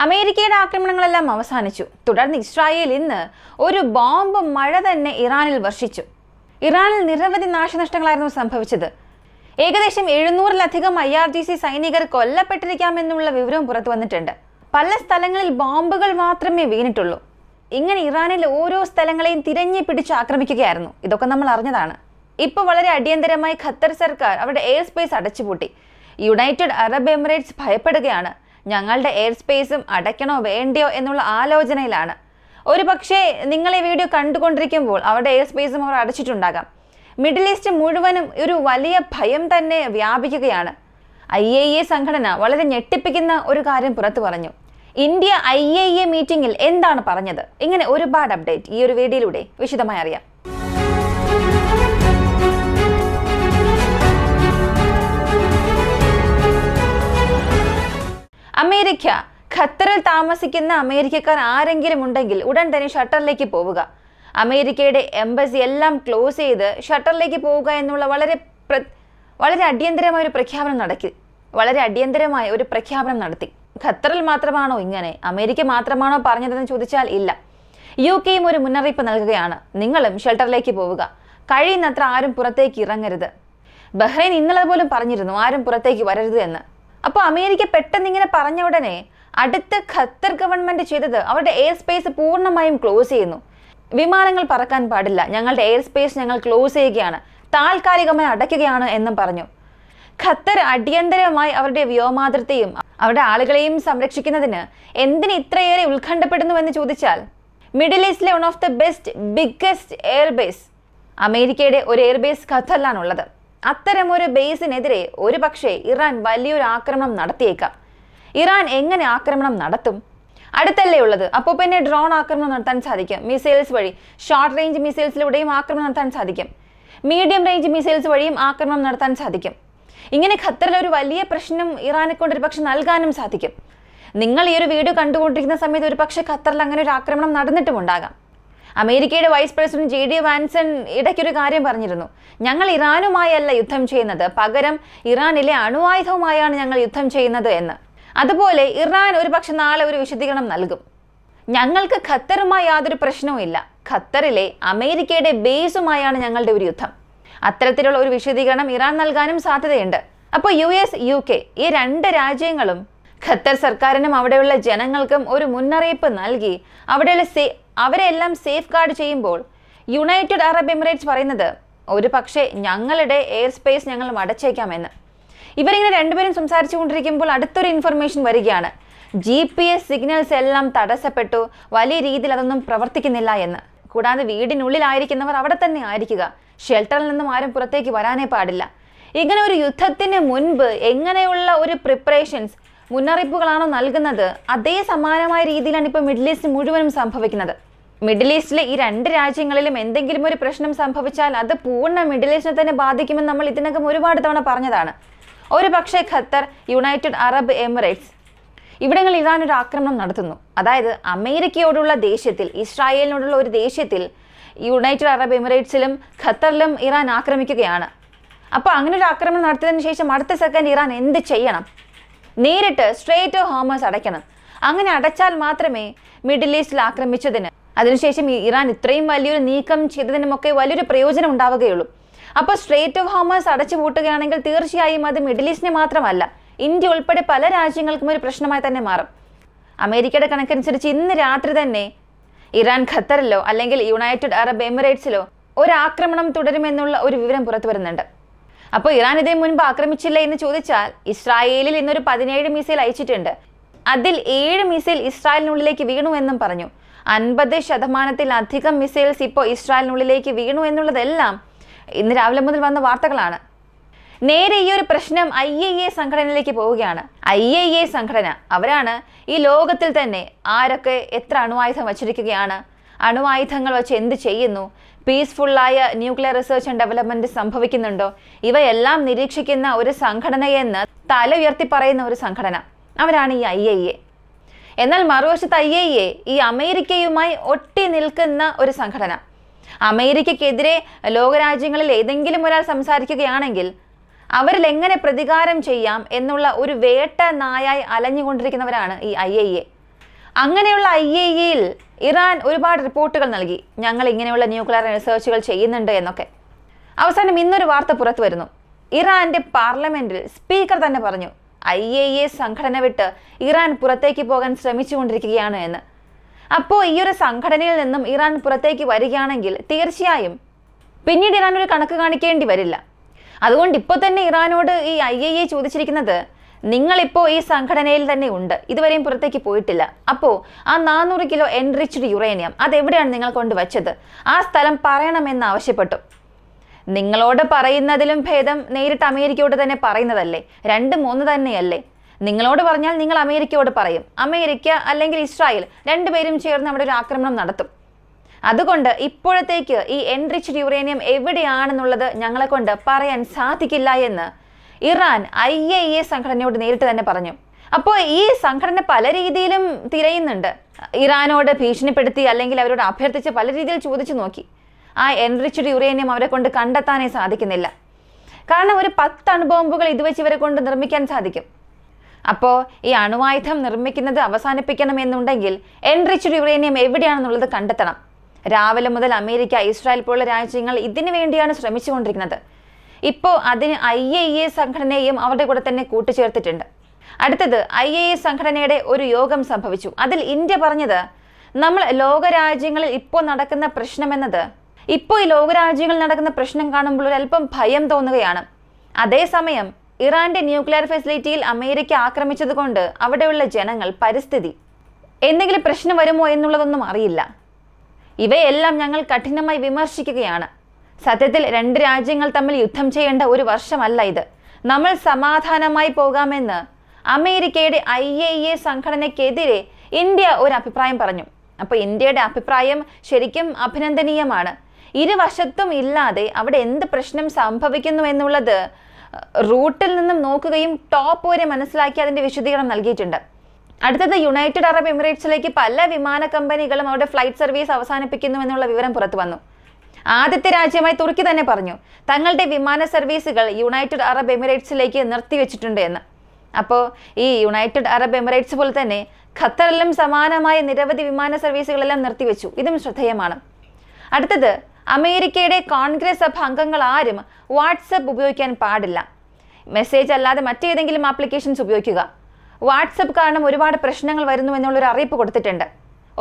അമേരിക്കയുടെ ആക്രമണങ്ങളെല്ലാം അവസാനിച്ചു. തുടർന്ന് ഇസ്രായേൽ ഇന്ന് ഒരു ബോംബ് മഴ തന്നെ ഇറാനിൽ വർഷിച്ചു. ഇറാനിൽ നിരവധി നാശനഷ്ടങ്ങളായിരുന്നു സംഭവിച്ചത്. ഏകദേശം 700-ലധികം IRGC സൈനികർ കൊല്ലപ്പെട്ടിരിക്കാമെന്നുള്ള വിവരവും പുറത്തു വന്നിട്ടുണ്ട്. പല സ്ഥലങ്ങളിൽ ബോംബുകൾ മാത്രമേ വീണിട്ടുള്ളൂ. ഇങ്ങനെ ഇറാനിലെ ഓരോ സ്ഥലങ്ങളെയും തിരഞ്ഞു പിടിച്ച് ആക്രമിക്കുകയായിരുന്നു. ഇതൊക്കെ നമ്മൾ അറിഞ്ഞതാണ്. ഇപ്പോൾ വളരെ അടിയന്തരമായി ഖത്തർ സർക്കാർ അവരുടെ എയർ സ്പേസ് അടച്ചുപൂട്ടി. യുണൈറ്റഡ് അറബ് എമിറേറ്റ്സ് ഭയപ്പെടുകയാണ്. ഞങ്ങളുടെ എയർ സ്പേസും അടയ്ക്കണോ വേണ്ടയോ എന്നുള്ള ആലോചനയിലാണ്. ഒരു പക്ഷേ നിങ്ങൾ ഈ വീഡിയോ കണ്ടുകൊണ്ടിരിക്കുമ്പോൾ അവരുടെ എയർ സ്പേസും അവർ അടച്ചിട്ടുണ്ടാകാം. മിഡിൽ ഈസ്റ്റ് മുഴുവനും ഒരു വലിയ ഭയം തന്നെ വ്യാപിക്കുകയാണ്. IAEA സംഘടന വളരെ ഞെട്ടിപ്പിക്കുന്ന ഒരു കാര്യം പുറത്തു പറഞ്ഞു. ഇന്ത്യ IAEA മീറ്റിംഗിൽ എന്താണ് പറഞ്ഞത്? ഇങ്ങനെ ഒരുപാട് അപ്ഡേറ്റ് ഈ ഒരു വീഡിയോയിലൂടെ വിശദമായി അറിയാം. അമേരിക്ക ഖത്തറിൽ താമസിക്കുന്ന അമേരിക്കക്കാർ ആരെങ്കിലും ഉണ്ടെങ്കിൽ ഉടൻ തന്നെ ഷട്ടറിലേക്ക് പോവുക. അമേരിക്കയുടെ എംബസി എല്ലാം ക്ലോസ് ചെയ്ത് ഷട്ടറിലേക്ക് പോവുക എന്നുള്ള വളരെ അടിയന്തരമായ ഒരു പ്രഖ്യാപനം നടത്തി. ഖത്തറിൽ മാത്രമാണോ ഇങ്ങനെ? അമേരിക്ക മാത്രമാണോ പറഞ്ഞതെന്ന് ചോദിച്ചാൽ ഇല്ല. UK ഒരു മുന്നറിയിപ്പ് നൽകുകയാണ്. നിങ്ങളും ഷെൽട്ടറിലേക്ക് പോവുക. കഴിയുന്നത്ര ആരും പുറത്തേക്ക് ഇറങ്ങരുത്. ബഹ്റൈൻ ഇന്നലെ പോലും പറഞ്ഞിരുന്നു ആരും പുറത്തേക്ക് വരരുത് എന്ന്. അപ്പോൾ അമേരിക്ക പെട്ടെന്ന് ഇങ്ങനെ പറഞ്ഞ ഉടനെ അടുത്ത ഖത്തർ ഗവൺമെന്റ് ചെയ്തത് അവരുടെ എയർ സ്പേസ് പൂർണ്ണമായും ക്ലോസ് ചെയ്യുന്നു. വിമാനങ്ങൾ പറക്കാൻ പാടില്ല, ഞങ്ങളുടെ എയർ സ്പേസ് ഞങ്ങൾ ക്ലോസ് ചെയ്യുകയാണ്, താൽക്കാലികമായി അടയ്ക്കുകയാണ് എന്നും പറഞ്ഞു. ഖത്തർ അടിയന്തരമായി അവരുടെ വ്യോമാതിർത്തിയും അവരുടെ ആളുകളെയും സംരക്ഷിക്കുന്നതിന് എന്തിന് ഇത്രയേറെ ഉത്കണ്ഠപ്പെടുന്നുവെന്ന് ചോദിച്ചാൽ, മിഡിൽ ഈസ്റ്റിലെ one of the biggest airbase അമേരിക്കയുടെ ഒരു എയർബേസ് ഖത്തറിലാണുള്ളത്. അത്തരമൊരു ബേസിനെതിരെ ഒരു പക്ഷേ ഇറാൻ വലിയൊരു ആക്രമണം നടത്തിയേക്കാം. ഇറാൻ എങ്ങനെ ആക്രമണം നടത്തും? അടുത്തല്ലേ ഉള്ളത്. അപ്പോൾ പിന്നെ ഡ്രോൺ ആക്രമണം നടത്താൻ സാധിക്കും. മിസൈൽസ് വഴി, ഷോർട്ട് റേഞ്ച് മിസൈൽസിലൂടെയും ആക്രമണം നടത്താൻ സാധിക്കും. മീഡിയം റേഞ്ച് മിസൈൽസ് വഴിയും ആക്രമണം നടത്താൻ സാധിക്കും. ഇങ്ങനെ ഖത്തറിൽ ഒരു വലിയ പ്രശ്നം ഇറാനെ കൊണ്ട് ഒരു പക്ഷെ നൽകാനും സാധിക്കും. നിങ്ങൾ ഈ ഒരു വീഡിയോ കണ്ടുകൊണ്ടിരിക്കുന്ന സമയത്ത് ഒരു പക്ഷേ ഖത്തറിൽ അങ്ങനെ ഒരു ആക്രമണം നടന്നിട്ടുമുണ്ടാകാം. അമേരിക്കയുടെ വൈസ് പ്രസിഡന്റ് JD വാൻസൺ ഇടയ്ക്കൊരു കാര്യം പറഞ്ഞിരുന്നു. ഞങ്ങൾ ഇറാനുമായല്ല യുദ്ധം ചെയ്യുന്നത്, പകരം ഇറാനിലെ അണുവായുധവുമായാണ് ഞങ്ങൾ യുദ്ധം ചെയ്യുന്നത് എന്ന്. അതുപോലെ ഇറാൻ ഒരു പക്ഷെ നാളെ ഒരു വിശദീകരണം നൽകും. ഞങ്ങൾക്ക് ഖത്തറുമായി യാതൊരു പ്രശ്നവും ഇല്ല, ഖത്തറിലെ അമേരിക്കയുടെ ബേസുമായാണ് ഞങ്ങളുടെ ഒരു യുദ്ധം. അത്തരത്തിലുള്ള ഒരു വിശദീകരണം ഇറാൻ നൽകാനും സാധ്യതയുണ്ട്. അപ്പോൾ US UK ഈ രണ്ട് രാജ്യങ്ങളും ഖത്തർ സർക്കാരിനും അവിടെയുള്ള ജനങ്ങൾക്കും ഒരു മുന്നറിയിപ്പ് നൽകി അവരെല്ലാം സേഫ് ഗാർഡ് ചെയ്യുമ്പോൾ യുണൈറ്റഡ് അറബ് എമിറേറ്റ്സ് പറയുന്നത് ഒരു പക്ഷേ ഞങ്ങളുടെ എയർ സ്പേസ് ഞങ്ങൾ അടച്ചേക്കാമെന്ന്. ഇവരിങ്ങനെ രണ്ടുപേരും സംസാരിച്ചു കൊണ്ടിരിക്കുമ്പോൾ അടുത്തൊരു ഇൻഫർമേഷൻ വരികയാണ്. GPS സിഗ്നൽസ് എല്ലാം തടസ്സപ്പെട്ടു, വലിയ രീതിയിൽ അതൊന്നും പ്രവർത്തിക്കുന്നില്ല എന്ന്. കൂടാതെ വീടിനുള്ളിലായിരിക്കുന്നവർ അവിടെ തന്നെ ആയിരിക്കുക, ഷെൽട്ടറിൽ നിന്നും ആരും പുറത്തേക്ക് വരാനേ പാടില്ല. ഇങ്ങനെ ഒരു യുദ്ധത്തിന് മുൻപ് എങ്ങനെയുള്ള ഒരു പ്രിപ്പറേഷൻസ് മുന്നറിയിപ്പുകളാണോ നൽകുന്നത്, അതേ സമാനമായ രീതിയിലാണ് ഇപ്പോൾ മിഡിൽ ഈസ്റ്റ് മുഴുവനും സംഭവിക്കുന്നത്. മിഡിൽ ഈസ്റ്റിലെ ഈ രണ്ട് രാജ്യങ്ങളിലും എന്തെങ്കിലും ഒരു പ്രശ്നം സംഭവിച്ചാൽ അത് പൂർണ്ണ മിഡിൽ ഈസ്റ്റിനെ തന്നെ ബാധിക്കുമെന്ന് നമ്മൾ ഇതിനകം ഒരുപാട് തവണ പറഞ്ഞതാണ്. ഒരു പക്ഷേ ഖത്തർ, യുണൈറ്റഡ് അറബ് എമിറേറ്റ്സ് ഇവിടങ്ങളിൽ ഇറാൻ ഒരു ആക്രമണം നടത്തുന്നു. അതായത് അമേരിക്കയോടുള്ള ദേഷ്യത്തിൽ, ഇസ്രായേലിനോടുള്ള ഒരു ദേഷ്യത്തിൽ യുണൈറ്റഡ് അറബ് എമിറേറ്റ്സിലും ഖത്തറിലും ഇറാൻ ആക്രമിക്കുകയാണ്. അപ്പോൾ അങ്ങനെ ഒരു ആക്രമണം നടത്തിയതിനു ശേഷം അടുത്ത സെക്കൻഡ് ഇറാൻ എന്ത് ചെയ്യണം? നേരിട്ട് സ്ട്രേറ്റ് ഓഫ് ഹോർമസ് അടയ്ക്കണം. അങ്ങനെ അടച്ചാൽ മാത്രമേ മിഡിൽ ഈസ്റ്റിൽ ആക്രമിച്ചതിന്, അതിനുശേഷം ഇറാൻ ഇത്രയും വലിയൊരു നീക്കം ചെയ്തതിനുമൊക്കെ വലിയൊരു പ്രയോജനം ഉണ്ടാവുകയുള്ളൂ. അപ്പോൾ സ്ട്രേറ്റ് ഓഫ് ഹോർമസ് അടച്ചു പൂട്ടുകയാണെങ്കിൽ തീർച്ചയായും അത് മിഡിൽ ഈസ്റ്റിനെ മാത്രമല്ല ഇന്ത്യ ഉൾപ്പെടെ പല രാജ്യങ്ങൾക്കും ഒരു പ്രശ്നമായി തന്നെ മാറും. അമേരിക്കയുടെ കണക്കനുസരിച്ച് ഇന്ന് രാത്രി തന്നെ ഇറാൻ ഖത്തറിലോ അല്ലെങ്കിൽ യുണൈറ്റഡ് അറബ് എമിറേറ്റ്സിലോ ഒരു ആക്രമണം തുടരുമെന്നുള്ള ഒരു വിവരം പുറത്തു വരുന്നുണ്ട്. അപ്പോൾ ഇറാൻ ഇതേ മുൻപ് ആക്രമിച്ചില്ല എന്ന് ചോദിച്ചാൽ, ഇസ്രായേലിൽ ഇന്നൊരു 17 മിസൈൽ അയച്ചിട്ടുണ്ട്. അതിൽ 7 മിസൈൽ ഇസ്രായേലിനുള്ളിലേക്ക് വീണു എന്നും പറഞ്ഞു. 50% മിസൈൽസ് ഇപ്പോൾ ഇസ്രായേലിനുള്ളിലേക്ക് വീണു എന്നുള്ളതെല്ലാം ഇന്ന് രാവിലെ മുതൽ വന്ന വാർത്തകളാണ്. നേരെ ഈ ഒരു പ്രശ്നം IAEA സംഘടനയിലേക്ക് പോവുകയാണ്. IAEA സംഘടന അവരാണ് ഈ ലോകത്തിൽ തന്നെ ആരൊക്കെ എത്ര അണുവായുധം വച്ചിരിക്കുകയാണ്, അണുവായുധങ്ങൾ വച്ച് എന്ത് ചെയ്യുന്നു, പീസ്ഫുള്ളായ ന്യൂക്ലിയർ റിസർച്ച് ആൻഡ് ഡെവലപ്മെന്റ് സംഭവിക്കുന്നുണ്ടോ, ഇവയെല്ലാം നിരീക്ഷിക്കുന്ന ഒരു സംഘടനയെന്ന് തല ഉയർത്തി പറയുന്ന ഒരു സംഘടന, അവരാണ് ഈ IAEA. എന്നാൽ മറുവശത്ത് IAEA ഈ അമേരിക്കയുമായി ഒട്ടി നിൽക്കുന്ന ഒരു സംഘടന. അമേരിക്കയ്ക്കെതിരെ ലോകരാജ്യങ്ങളിൽ ഏതെങ്കിലും ഒരാൾ സംസാരിക്കുകയാണെങ്കിൽ അവരിൽ എങ്ങനെ പ്രതികാരം ചെയ്യാം എന്നുള്ള ഒരു വേട്ട നായായി അലഞ്ഞുകൊണ്ടിരിക്കുന്നവരാണ് ഈ IAEA. അങ്ങനെയുള്ള IAEAയിൽ ഇറാൻ ഒരുപാട് റിപ്പോർട്ടുകൾ നൽകി, ഞങ്ങൾ ഇങ്ങനെയുള്ള ന്യൂക്ലിയർ റിസർച്ചുകൾ ചെയ്യുന്നുണ്ട് എന്നൊക്കെ. അവസാനം ഇന്നൊരു വാർത്ത പുറത്തു വരുന്നു. ഇറാന്റെ പാർലമെന്റിൽ സ്പീക്കർ തന്നെ പറഞ്ഞു IAEA സംഘടന വിട്ട് ഇറാൻ പുറത്തേക്ക് പോകാൻ ശ്രമിച്ചുകൊണ്ടിരിക്കുകയാണ് എന്ന്. അപ്പോൾ ഈ ഒരു സംഘടനയിൽ നിന്നും ഇറാൻ പുറത്തേക്ക് വരികയാണെങ്കിൽ തീർച്ചയായും പിന്നീട് ഇറാൻ ഒരു കണക്ക് കാണിക്കേണ്ടി വരില്ല. അതുകൊണ്ട് ഇപ്പോൾ തന്നെ ഇറാനോട് ഈ IAEA ചോദിച്ചിരിക്കുന്നത്, നിങ്ങളിപ്പോൾ ഈ സംഘടനയിൽ തന്നെ ഉണ്ട്, ഇതുവരെയും പുറത്തേക്ക് പോയിട്ടില്ല. അപ്പോൾ ആ 400 കിലോ എൻറിച്ച്ഡ് യുറേനിയം അതെവിടെയാണ് നിങ്ങൾ കൊണ്ടുവച്ചത്? ആ സ്ഥലം പറയണമെന്ന് ആവശ്യപ്പെട്ടു. നിങ്ങളോട് പറയുന്നതിലും ഭേദം നേരിട്ട് അമേരിക്കയോട് തന്നെ പറയുന്നതല്ലേ? 2-3 തന്നെയല്ലേ? നിങ്ങളോട് പറഞ്ഞാൽ നിങ്ങൾ അമേരിക്കയോട് പറയും, അമേരിക്ക അല്ലെങ്കിൽ ഇസ്രായേൽ രണ്ടുപേരും ചേർന്ന് അവിടെ ഒരു ആക്രമണം നടത്തും. അതുകൊണ്ട് ഇപ്പോഴത്തേക്ക് ഈ എൻറിച്ച്ഡ് യുറേനിയം എവിടെയാണെന്നുള്ളത് ഞങ്ങളെ കൊണ്ട് പറയാൻ സാധിക്കില്ല എന്ന് ഇറാൻ IAEA സംഘടനയോട് നേരിട്ട് തന്നെ പറഞ്ഞു. അപ്പോൾ ഈ സംഘടന പല രീതിയിലും തിരയുന്നുണ്ട്. ഇറാനോട് ഭീഷണിപ്പെടുത്തി അല്ലെങ്കിൽ അവരോട് അഭ്യർത്ഥിച്ച് പല രീതിയിൽ ചോദിച്ചു നോക്കി. ആ എൻറിച്ച്ഡ് യുറേനിയം അവരെ കൊണ്ട് കണ്ടെത്താനേ സാധിക്കുന്നില്ല. കാരണം ഒരു 10 അണുബോംബുകൾ ഇത് വെച്ച് ഇവരെ കൊണ്ട് നിർമ്മിക്കാൻ സാധിക്കും. അപ്പോൾ ഈ അണുവായുധം നിർമ്മിക്കുന്നത് അവസാനിപ്പിക്കണമെന്നുണ്ടെങ്കിൽ എൻറിച്ച്ഡ് യുറേനിയം എവിടെയാണെന്നുള്ളത് കണ്ടെത്തണം. രാവിലെ മുതൽ അമേരിക്ക, ഇസ്രായേൽ പോലുള്ള രാജ്യങ്ങൾ ഇതിനു വേണ്ടിയാണ് ശ്രമിച്ചുകൊണ്ടിരിക്കുന്നത്. ഇപ്പോൾ അതിന് IAEA സംഘടനയെയും അവരുടെ കൂടെ തന്നെ കൂട്ടിച്ചേർത്തിട്ടുണ്ട്. അടുത്തത് IAEA സംഘടനയുടെ ഒരു യോഗം സംഭവിച്ചു. അതിൽ ഇന്ത്യ പറഞ്ഞത്, നമ്മൾ ലോകരാജ്യങ്ങളിൽ ഇപ്പോൾ നടക്കുന്ന പ്രശ്നമെന്നത്, ഇപ്പോൾ ഈ ലോകരാജ്യങ്ങളിൽ നടക്കുന്ന പ്രശ്നം കാണുമ്പോൾ ഒരു അല്പം ഭയം തോന്നുകയാണ്. അതേസമയം ഇറാന്റെ ന്യൂക്ലിയർ ഫെസിലിറ്റിയിൽ അമേരിക്ക ആക്രമിച്ചത് കൊണ്ട് അവിടെയുള്ള ജനങ്ങൾ, പരിസ്ഥിതി എന്തെങ്കിലും പ്രശ്നം വരുമോ എന്നുള്ളതൊന്നും അറിയില്ല. ഇവയെല്ലാം ഞങ്ങൾ കഠിനമായി വിമർശിക്കുകയാണ്. സത്യത്തിൽ 2 രാജ്യങ്ങൾ തമ്മിൽ യുദ്ധം ചെയ്യേണ്ട ഒരു വർഷമല്ല ഇത്. നമ്മൾ സമാധാനമായി പോകാമെന്ന് അമേരിക്കയുടെ IAEA സംഘടനയ്ക്കെതിരെ ഇന്ത്യ ഒരു അഭിപ്രായം പറഞ്ഞു. അപ്പോൾ ഇന്ത്യയുടെ അഭിപ്രായം ശരിക്കും അഭിനന്ദനീയമാണ്. ഇരുവശത്തും ഇല്ലാതെ അവിടെ എന്ത് പ്രശ്നം സംഭവിക്കുന്നു എന്നുള്ളത് റൂട്ടിൽ നിന്നും നോക്കുകയും ടോപ്പ് വരെ മനസ്സിലാക്കി അതിൻ്റെ വിശദീകരണം നൽകിയിട്ടുണ്ട്. അടുത്തത് യുണൈറ്റഡ് അറബ് എമിറേറ്റ്സിലേക്ക് പല വിമാന കമ്പനികളും അവരുടെ ഫ്ലൈറ്റ് സർവീസ് അവസാനിപ്പിക്കുന്നു എന്നുള്ള വിവരം പുറത്തു വന്നു. ആദ്യത്തെ രാജ്യമായി തുർക്കി തന്നെ പറഞ്ഞു തങ്ങളുടെ വിമാന സർവീസുകൾ യുണൈറ്റഡ് അറബ് എമിറേറ്റ്സിലേക്ക് നിർത്തിവെച്ചിട്ടുണ്ട് എന്ന്. അപ്പോൾ ഈ യുണൈറ്റഡ് അറബ് എമിറേറ്റ്സ് പോലെ തന്നെ ഖത്തറിലും സമാനമായ നിരവധി വിമാന സർവീസുകളെല്ലാം നിർത്തിവെച്ചു. ഇതും ശ്രദ്ധേയമാണ്. അടുത്തത്, അമേരിക്കയുടെ കോൺഗ്രസ് സഭ അംഗങ്ങൾ ആരും വാട്സപ്പ് ഉപയോഗിക്കാൻ പാടില്ല. മെസ്സേജ് അല്ലാതെ മറ്റേതെങ്കിലും ആപ്ലിക്കേഷൻസ് ഉപയോഗിക്കുക. വാട്സപ്പ് കാരണം ഒരുപാട് പ്രശ്നങ്ങൾ വരുന്നു എന്നുള്ളൊരു അറിയിപ്പ് കൊടുത്തിട്ടുണ്ട്.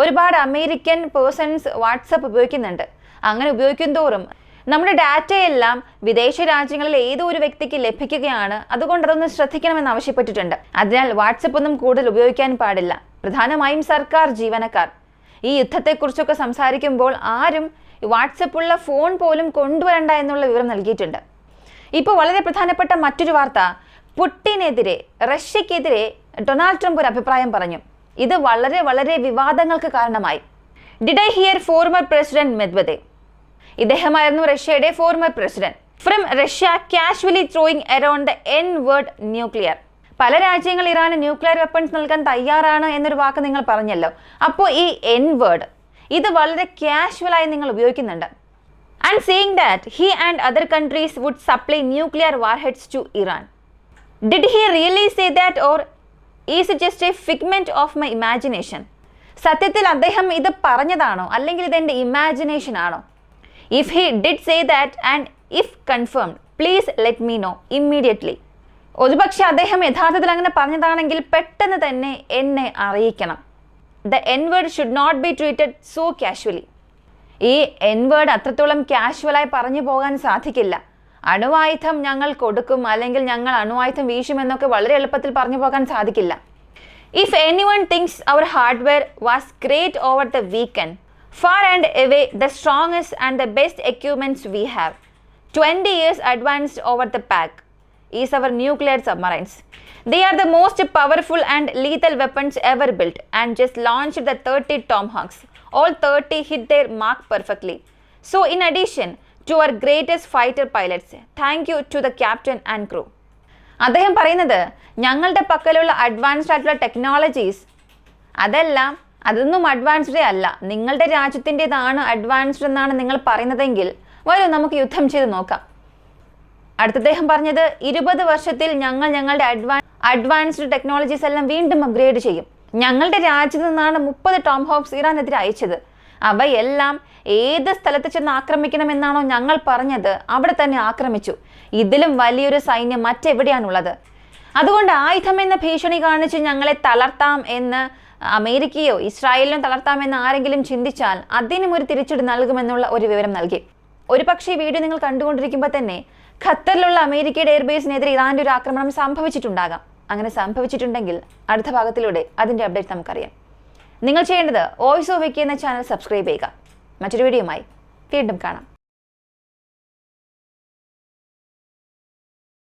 ഒരുപാട് അമേരിക്കൻ പേഴ്സൺസ് വാട്സപ്പ് ഉപയോഗിക്കുന്നുണ്ട്. അങ്ങനെ ഉപയോഗിക്കും തോറും നമ്മുടെ ഡാറ്റയെല്ലാം വിദേശ രാജ്യങ്ങളിൽ ഏതോ ഒരു വ്യക്തിക്ക് ലഭിക്കുകയാണ്. അതുകൊണ്ട് അതൊന്ന് ശ്രദ്ധിക്കണമെന്ന് ആവശ്യപ്പെട്ടിട്ടുണ്ട്. അതിനാൽ വാട്സപ്പ് ഒന്നും കൂടുതൽ ഉപയോഗിക്കാൻ പാടില്ല. പ്രധാനമായും സർക്കാർ ജീവനക്കാർ. ഈ യുദ്ധത്തെക്കുറിച്ചൊക്കെ സംസാരിക്കുമ്പോൾ ആരും വാട്സപ്പുള്ള ഫോൺ പോലും കൊണ്ടുവരണ്ട എന്നുള്ള വിവരം നൽകിയിട്ടുണ്ട്. ഇപ്പോൾ വളരെ പ്രധാനപ്പെട്ട മറ്റൊരു വാർത്ത, പുടിനെതിരെ, റഷ്യക്കെതിരെ ഡൊണാൾഡ് ട്രംപ് ഒരു അഭിപ്രായം പറഞ്ഞു. ഇത് വളരെ വളരെ വിവാദങ്ങൾക്ക് കാരണമായി. Did I hear former president Medvedev, ഇദ്ദേഹമായിരുന്നു റഷ്യയുടെ former president. From Russia casually throwing around the N word nuclear. പല രാജ്യങ്ങൾ ഇറാന് ന്യൂക്ലിയർ വെപ്പൺസ് നൽകാൻ തയ്യാറാണ് എന്നൊരു വാക്ക് നിങ്ങൾ പറഞ്ഞല്ലോ. അപ്പോൾ ഈ എൻ വേർഡ് ഇത് വളരെ കാഷ്വലായി നിങ്ങൾ ഉപയോഗിക്കുന്നുണ്ട്. And saying that he and other countries would supply nuclear warheads to Iran. Did he really say that or is it just a figment of my imagination? സത്യത്തിൽ അദ്ദേഹം ഇത് പറഞ്ഞതാണോ അല്ലെങ്കിൽ ഇതെൻ്റെ ഇമാജിനേഷൻ ആണോ? If he did say that and if confirmed please let me know immediately. ഒരുപക്ഷെ അദ്ദേഹം യഥാർത്ഥത്തിൽ അങ്ങനെ പറഞ്ഞതാണെങ്കിൽ പെട്ടെന്ന് തന്നെ എന്നെ അറിയിക്കണം. The N word should not be treated so casually. ഈ എൻ വേർഡ് അത്രത്തോളം കാഷ്വലായി പറഞ്ഞു പോകാൻ സാധിക്കില്ല. അണുവായുധം ഞങ്ങൾ കൊടുക്കും അല്ലെങ്കിൽ ഞങ്ങൾ അണുവായുധം വീശുമെന്നൊക്കെ വളരെ എളുപ്പത്തിൽ പറഞ്ഞു പോകാൻ സാധിക്കില്ല. If anyone thinks our hardware was great over the weekend, far and away the strongest and the best equipments we have, 20 years advanced over the pack, is our nuclear submarines. They are the most powerful and lethal weapons ever built and just launched the 30 Tomahawks. All 30 hit their mark perfectly. So in addition to our greatest fighter pilots, thank you to the captain and crew. അദ്ദേഹം പറയുന്നത് ഞങ്ങളുടെ പക്കലുള്ള advanced ആയിട്ടുള്ള technologies അതൊന്നും അഡ്വാൻസ്ഡേ അല്ല, നിങ്ങളുടെ രാജ്യത്തിൻ്റെതാണ് advanced എന്നാണ് നിങ്ങൾ പറയുന്നതെങ്കിൽ വരൂ നമുക്ക് യുദ്ധം ചെയ്ത് നോക്കാം. അടുത്ത അദ്ദേഹം പറഞ്ഞത് 20 വർഷത്തിൽ ഞങ്ങൾ ഞങ്ങളുടെ അഡ്വാൻസ്ഡ് ടെക്നോളജീസ് എല്ലാം വീണ്ടും അപ്ഗ്രേഡ് ചെയ്യും. ഞങ്ങളുടെ രാജ്യത്ത് നിന്നാണ് 30 ടോംഹോക്സ് ഇറാനെതിരെ അയച്ചത്. അവയെല്ലാം ഏത് സ്ഥലത്ത് ചെന്ന് ആക്രമിക്കണമെന്നാണോ ഞങ്ങൾ പറഞ്ഞത് അവിടെ തന്നെ ആക്രമിച്ചു. ഇതിലും വലിയൊരു സൈന്യം മറ്റെവിടെയാണുള്ളത്? അതുകൊണ്ട് ആയുധമെന്ന ഭീഷണി കാണിച്ച് ഞങ്ങളെ തളർത്താം എന്ന് അമേരിക്കയോ ഇസ്രായേലിനോ തളർത്താമെന്ന് ആരെങ്കിലും ചിന്തിച്ചാൽ അതിനും ഒരു തിരിച്ചടി നൽകുമെന്നുള്ള ഒരു വിവരം നൽകി. ഒരു പക്ഷേ വീഡിയോ നിങ്ങൾ കണ്ടുകൊണ്ടിരിക്കുമ്പോൾ തന്നെ ഖത്തറിലുള്ള അമേരിക്കയുടെ എയർബേസിനെതിരെ ഇറാന്റെ ഒരു ആക്രമണം സംഭവിച്ചിട്ടുണ്ടാകാം. അങ്ങനെ സംഭവിച്ചിട്ടുണ്ടെങ്കിൽ അടുത്ത ഭാഗത്തിലൂടെ അതിന്റെ അപ്ഡേറ്റ് നമുക്കറിയാം. നിങ്ങൾ ചെയ്യേണ്ടത് വോയിസ് ഓഫ് വിക്കി എന്ന ചാനൽ സബ്സ്ക്രൈബ് ചെയ്യുക. മറ്റൊരു വീഡിയോയുമായി വീണ്ടും കാണാം.